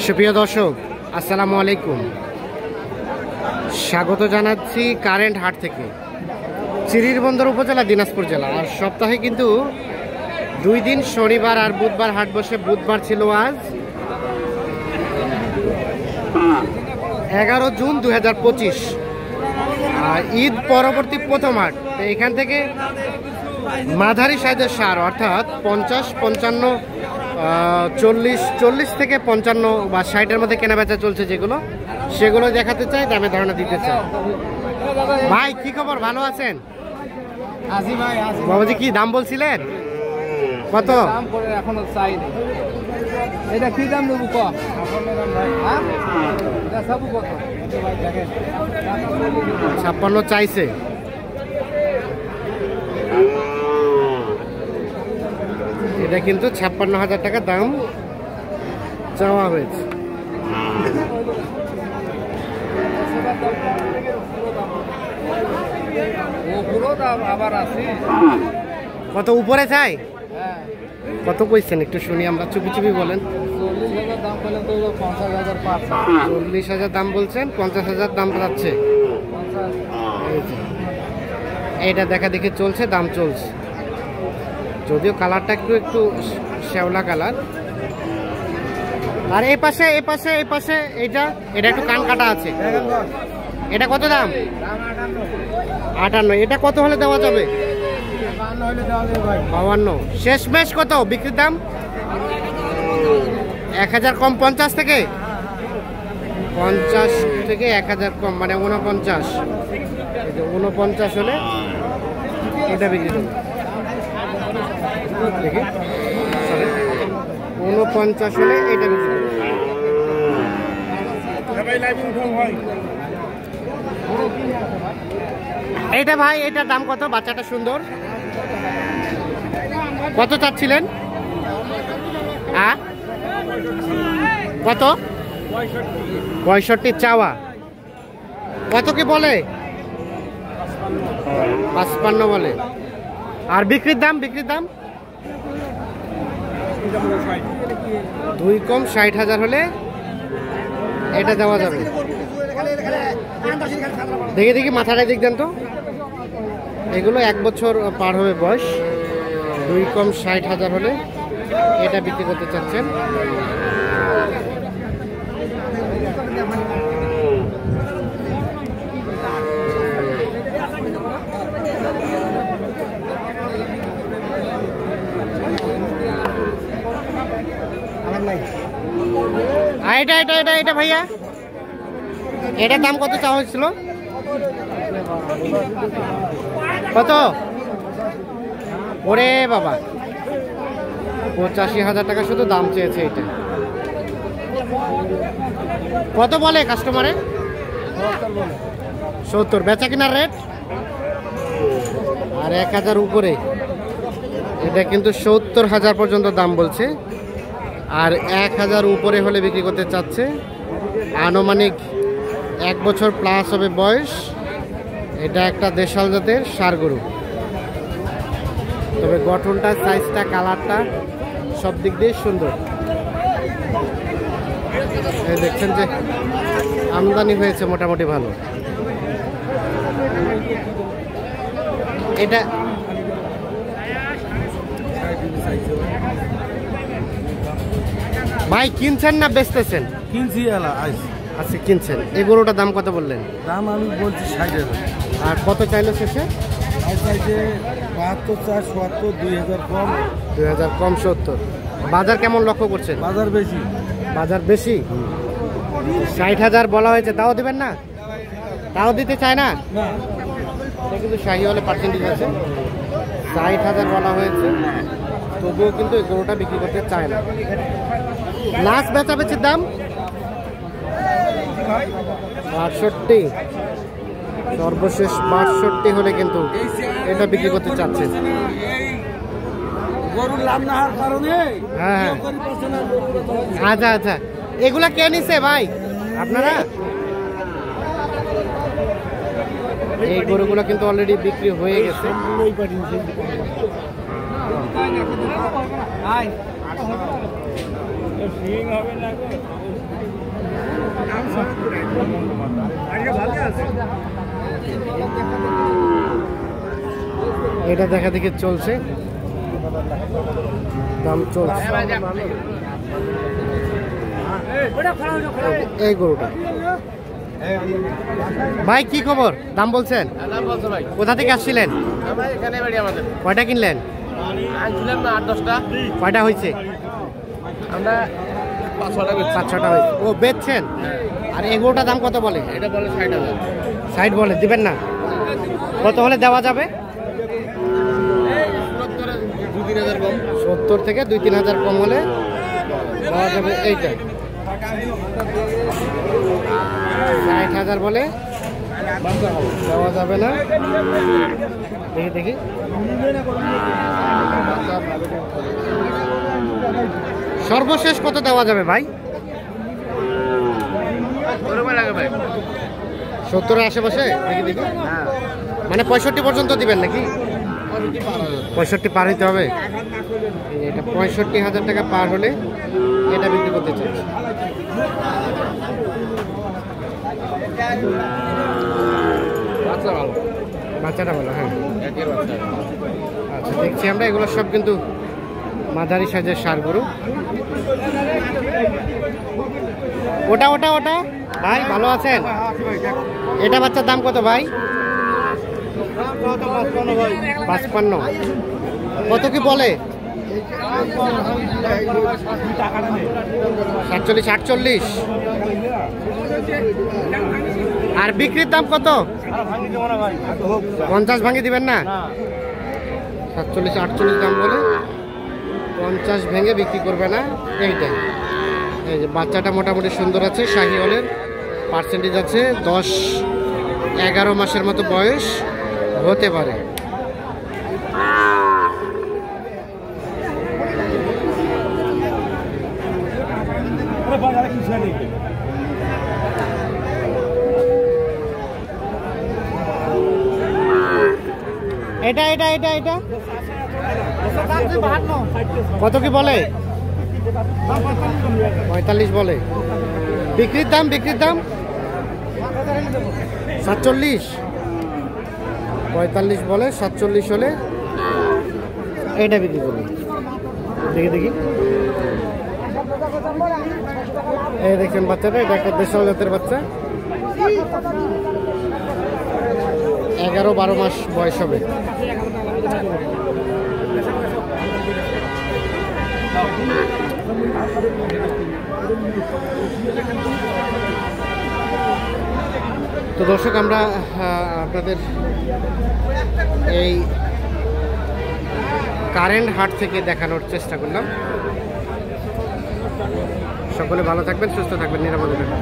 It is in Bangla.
সুপ্রিয় দর্শক, আসসালামু আলাইকুম। স্বাগত জানাচ্ছি কারেন্ট হাট থেকে, চিরিরবন্দর উপজেলা, দিনাজপুর জেলা। আর সপ্তাহে কিন্তু 2 দিন, শনিবার আর বুধবার হাট বসে। বুধবার ছিল আজ 11 জুন 2025, ঈদ পরবর্তী প্রথম হাট। তো এখান থেকে মাঝারি সাইজের সার অর্থাৎ 50, 55, 40 থেকে 55 বা 60-এর মধ্যে কেনাবেচা চলছে, সেগুলো দেখাতে চাই, দামে ধারণা দিতে চাই। ভাই কি খবর, ভালো আছেন? বাবাজি কি দাম বলছিলেন? কত? এখনো চাই এটা কি দাম দেবো? 56 চাইছে। এটা কিন্তু 56,000 টাকা দাম চাওয়া হয়েছে। কত উপরে চাই? কত কইছেন একটু শুনি, আমরা চুপি চুপি বলেন। 40,000 দাম বলছেন, 50,000 দাম যাচ্ছে। এইটা দেখা দেখে চলছে, দাম চলছে, যদিও কালারটা একটু শ্যাওলা কালার। আর এই পাশে এটা একটু কান কাটা আছে। এটা কত দাম? 58। এটা কত হলে দেওয়া যাবে? 52। শেষমেশ কত বিক্রির দাম? 1000 কম, 50 থেকে 1000 কম, মানে 49। 49 হলে এটা বিক্রি দেবো। দেখি 49 হলে এটা বিক্রি দেবো। এইটা ভাই, এটার দাম কত? বাচ্চাটা সুন্দর। কত চাচ্ছিলেন? কত? 65 চাওয়া। কত কি বলে? 55 বলে। আর বিক্রির দাম? 2 কম 60,000 হলে এটা দেওয়া যাবে। দেখি মাথাটা দিক দেন তো। এগুলো 1 বছর পার হবে বয়স। 2 কম 60,000 হলে এটা বিক্রি করতে চাচ্ছেন। এটা ভাইয়া, এটার দাম কত চাওয়া হয়েছিল? কত? ওরে বাবা, 85,000 টাকা শুধু দাম চেয়েছে। এটা কত বলে কাস্টমারে? 70। বেচা কিনার রেট আর 1000 উপরে। এটা কিন্তু 70,000 পর্যন্ত দাম বলছে, আর 1000 উপরে হলে বিক্রি করতে চাচ্ছে। আনুমানিক 1 বছর প্লাস হবে বয়স। এটা একটা দেশাল জাতের ষাঁড় গরু, তবে গঠনটা, সাইজটা, কালারটা সব দিক দিয়ে সুন্দর। দেখছেন যে আমদানি হয়েছে মোটামুটি ভালো। এটা ভাই কিনছেন না বেচতেছেন? কিনছি। আচ্ছা, কিনছেন। এই গরুটার দাম কত বললেন? দাম আমি বলছি 60,000। আর কত চাইলো শেষে? চাইছে 72, 74, 2000 কম। 2000 কম 70। বাজার কেমন লক্ষ্য করছেন? বাজার বেশি। 60,000 বলা হয়েছে, তাও দিবেন না? তাও দিতে চায় না? কিন্তু শাহিওয়ালে পার্সেন্টেজ আছে। 60,000 বলা হয়েছে, তবুও কিন্তু এই গরুটা বিক্রি করতে চায় না। লাস্ট বেচাবেচির দাম 62। সর্বশেষ 62 হলে কিন্তু এটা বিক্রি করতে চাচ্ছে। হ্যাঁ, আচ্ছা। এগুলা কে নিছে ভাই? আপনারা? এই গরুগুলো কিন্তু অলরেডি বিক্রি হয়ে গেছে। এটা দেখা দেখি চলছে, দাম চলছে। এই গরুটা ভাই কি খবর, দাম বলছেন? কোথা থেকে আসছিলেন? কয়টা কিনলেন? কয়টা হয়েছে? আমরা 5-6টা হয়েছে। ও বেচছেন? আর এই গরুটার দাম কত বলে? এটা বলে 60,000। 60 বলে, দিবেন না? কত হলে দেওয়া যাবে? 2-3,000 কম। 70 থেকে 2-3,000 কম হলে দেওয়া যাবে। এইটা 60,000 বলে দেওয়া যাবে না। দেখি দেখি, সর্বশেষ কত দেওয়া যাবে ভাই? 70-এর আশেপাশে? দেখি দেখি, মানে 65 পর্যন্ত দিবেন নাকি? 65 পার হইতে হবে। এটা 65,000 টাকা পার হলে এটা বিক্রি করতে চাইছি। বাচ্চাটা ভালো, হ্যাঁ। আচ্ছা, দেখছি আমরা এগুলো সব কিন্তু মাঝারি সাইজের ষাঁড় গরু। ওটা ওটা ওটা ভাই ভালো আছেন? এটা বাচ্চার দাম কত ভাই? 55। কত কি বলে? 47-48। আর বিক্রির দাম কত? 50 ভাঙে দিবেন না? 47-48 দাম বলে 50 ভেঙে বিক্রি করবে না। এইটাই, এই যে বাচ্চাটা মোটামুটি সুন্দর আছে, শাহিওয়ালের পার্সেন্টেজ আছে, 10-11 মাসের মতো বয়স হতে পারে। এটা এটা এটা এটা কত কি বলে? 45 বলে। বিক্রির দাম? বিক্রির দাম 47। 45 বলে, 47 হলে এইটা বিক্রি করবে। দেখি দেখি, এই দেখছেন বাচ্চাটা, এটা একটা দেশাল জাতের বাচ্চা, 11-12 মাস বয়স হবে। তো দর্শক, আমরা আপনাদের এই কারেন্ট হাট থেকে দেখানোর চেষ্টা করলাম। সকলে ভালো থাকবেন, সুস্থ থাকবেন, নিরাপদে থাকবেন।